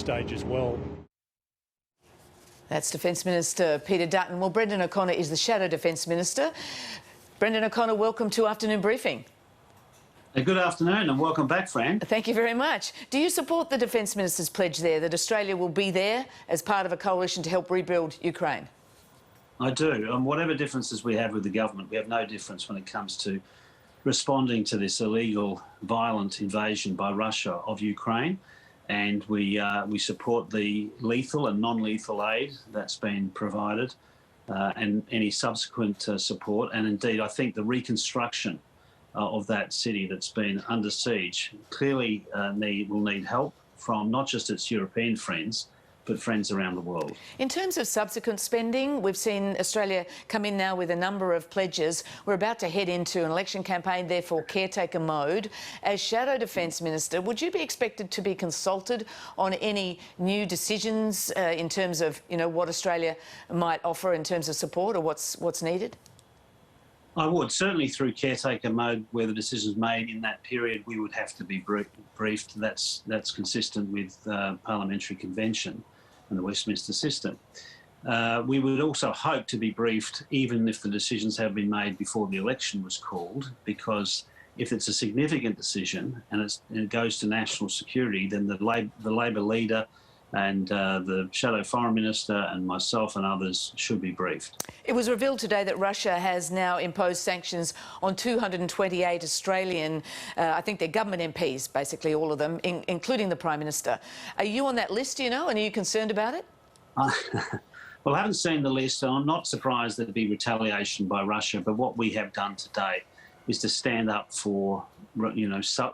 stage as well. That's Defence Minister Peter Dutton. Well, Brendan O'Connor is the Shadow Defence Minister. Brendan O'Connor, welcome to Afternoon Briefing. Good afternoon and welcome back, Fran. Thank you very much. Do you support the Defence Minister's pledge there that Australia will be there as part of a coalition to help rebuild Ukraine? I do. And whatever differences we have with the government, we have no difference when it comes to responding to this illegal, violent invasion by Russia of Ukraine. And we support the lethal and non-lethal aid that's been provided and any subsequent support. And indeed, I think the reconstruction of that city that's been under siege clearly will need help from not just its European friends, but friends around the world. In terms of subsequent spending, we've seen Australia come in now with a number of pledges. We're about to head into an election campaign, therefore caretaker mode. As Shadow Defence Minister, would you be expected to be consulted on any new decisions in terms of, what Australia might offer in terms of support or what's needed? I would. Certainly through caretaker mode, where the decisions made in that period, we would have to be briefed. That's consistent with parliamentary convention and the Westminster system. We would also hope to be briefed even if the decisions have been made before the election was called, because if it's a significant decision and it goes to national security, then the Labor leader and the Shadow Foreign Minister and myself and others should be briefed. It was revealed today that Russia has now imposed sanctions on 228 Australian, I think they're government MPs, basically all of them, including the Prime Minister. Are you on that list, and are you concerned about it? Well, I haven't seen the list, and I'm not surprised there'd be retaliation by Russia, but what we have done today is to stand up for,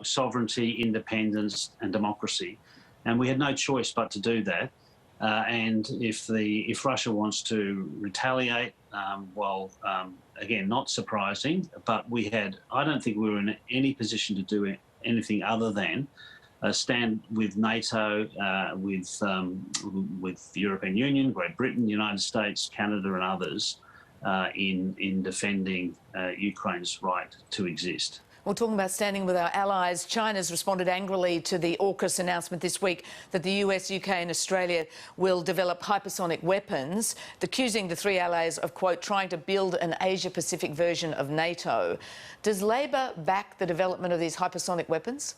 sovereignty, independence and democracy. And we had no choice but to do that. And if Russia wants to retaliate, again, not surprising, but I don't think we were in any position to do anything other than stand with NATO, with the European Union, Great Britain, the United States, Canada and others in defending Ukraine's right to exist. Well, talking about standing with our allies, China's responded angrily to the AUKUS announcement this week that the US, UK and Australia will develop hypersonic weapons, accusing the three allies of, quote, trying to build an Asia-Pacific version of NATO. Does Labor back the development of these hypersonic weapons?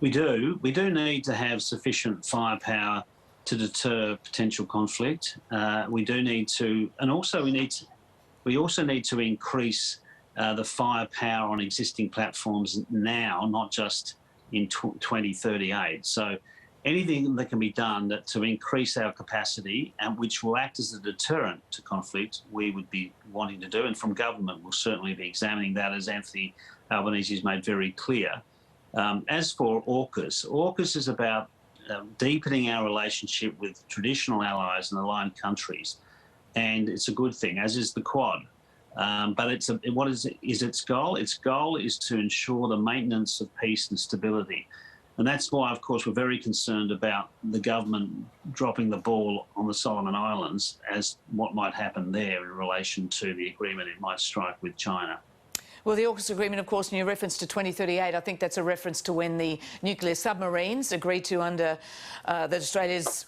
We do. We do need to have sufficient firepower to deter potential conflict. We do need to, and also we also need to increase the firepower on existing platforms now, not just in 2038. So anything that can be done to increase our capacity and which will act as a deterrent to conflict, we would be wanting to do. And from government, we'll certainly be examining that, as Anthony Albanese has made very clear. As for AUKUS, AUKUS is about deepening our relationship with traditional allies and aligned countries. And it's a good thing, as is the Quad. But what is its goal? Its goal is to ensure the maintenance of peace and stability. And that's why, of course, we're very concerned about the government dropping the ball on the Solomon Islands as what might happen there in relation to the agreement it might strike with China. Well, the AUKUS agreement, of course, in your reference to 2038, I think that's a reference to when the nuclear submarines agreed to that Australia's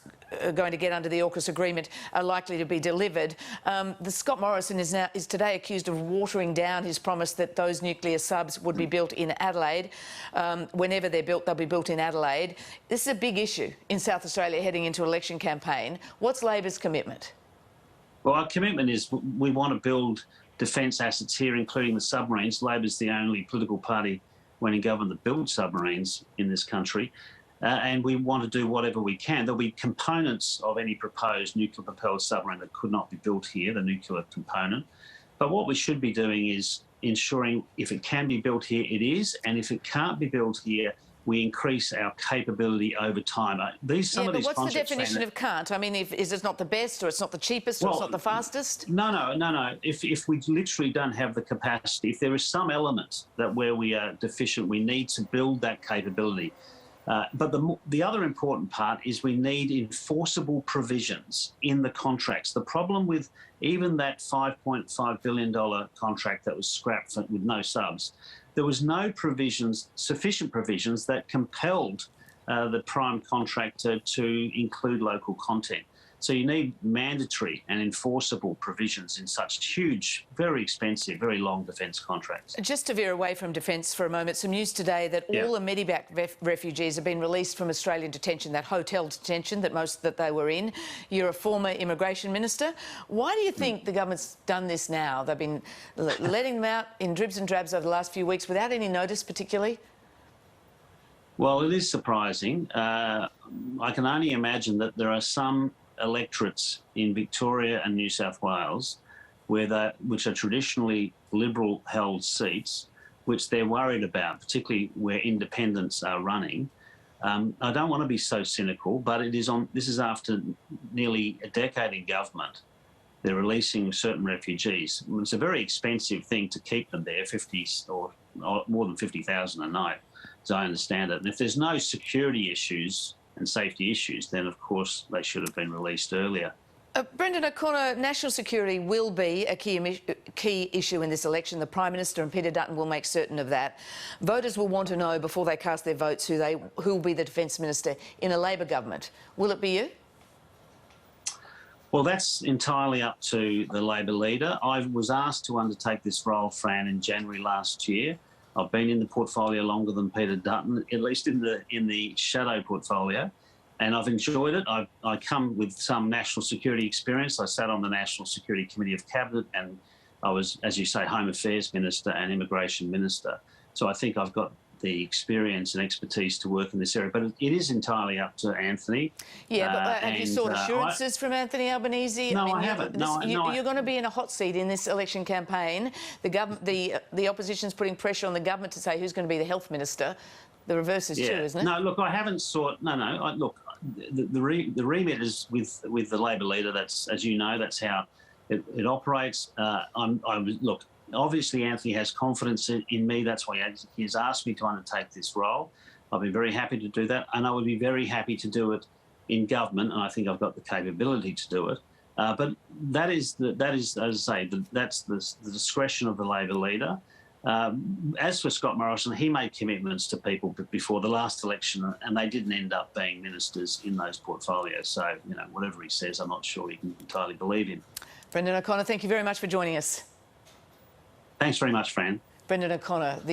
going to get under the AUKUS agreement are likely to be delivered. Scott Morrison is today accused of watering down his promise that those nuclear subs would be built in Adelaide. Whenever they're built, they'll be built in Adelaide. This is a big issue in South Australia heading into election campaign. What's Labor's commitment? Well, our commitment is we want to build defence assets here, including the submarines. Labor's the only political party when in government that builds submarines in this country. And we want to do whatever we can. There'll be components of any proposed nuclear-propelled submarine that could not be built here, the nuclear component. But what we should be doing is ensuring if it can be built here, it is. And if it can't be built here, we increase our capability over time. What's the definition of can't? I mean, is it not the best, or it's not the cheapest, or it's not the fastest? No. If we literally don't have the capacity, if there is some element where we are deficient, we need to build that capability. But the other important part is we need enforceable provisions in the contracts. The problem with even that $5.5 billion contract that was scrapped with no subs, there was no provisions, sufficient provisions that compelled the prime contractor to include local content. So you need mandatory and enforceable provisions in such huge, very expensive, very long defence contracts. Just to veer away from defence for a moment, some news today that all the Medevac refugees have been released from Australian detention, that hotel detention that they were in. You're a former immigration minister. Why do you think the government's done this now? They've been letting them out in dribs and drabs over the last few weeks without any notice particularly? Well, it is surprising. I can only imagine that there are some electorates in Victoria and New South Wales which are traditionally Liberal-held seats, which they're worried about, particularly where independents are running. I don't want to be so cynical, but this is after nearly a decade in government. They're releasing certain refugees. It's a very expensive thing to keep them there, 50 or more than 50,000 a night, as I understand it. And if there's no security issues and safety issues, then of course they should have been released earlier. Brendan O'Connor, national security will be a key issue in this election. The Prime Minister and Peter Dutton will make certain of that. Voters will want to know before they cast their votes who will be the Defence Minister in a Labor government. Will it be you? Well, that's entirely up to the Labor leader. I was asked to undertake this role, Fran, in January last year. I've been in the portfolio longer than Peter Dutton, at least in the shadow portfolio, and I've enjoyed it. I come with some national security experience. I sat on the National Security Committee of Cabinet, and I was, as you say, Home Affairs Minister and Immigration Minister. So I think I've got the experience and expertise to work in this area, but it is entirely up to Anthony. Yeah, but have you sought assurances from Anthony Albanese? No, I haven't. You're going to be in a hot seat in this election campaign. The opposition's putting pressure on the government to say who's going to be the health minister. The reverse is true, isn't it? No, look, I haven't sought. Look, the remit is with the Labor leader. That's, as you know, that's how it operates. Look. Obviously, Anthony has confidence in me. That's why he has asked me to undertake this role. I'll be very happy to do that, and I would be very happy to do it in government, and I think I've got the capability to do it. But that is, as I say, that's the discretion of the Labor leader. As for Scott Morrison, he made commitments to people before the last election, and they didn't end up being ministers in those portfolios. So, whatever he says, I'm not sure you can entirely believe him. Brendan O'Connor, thank you very much for joining us. Thanks very much, Fran. Brendan O'Connor, the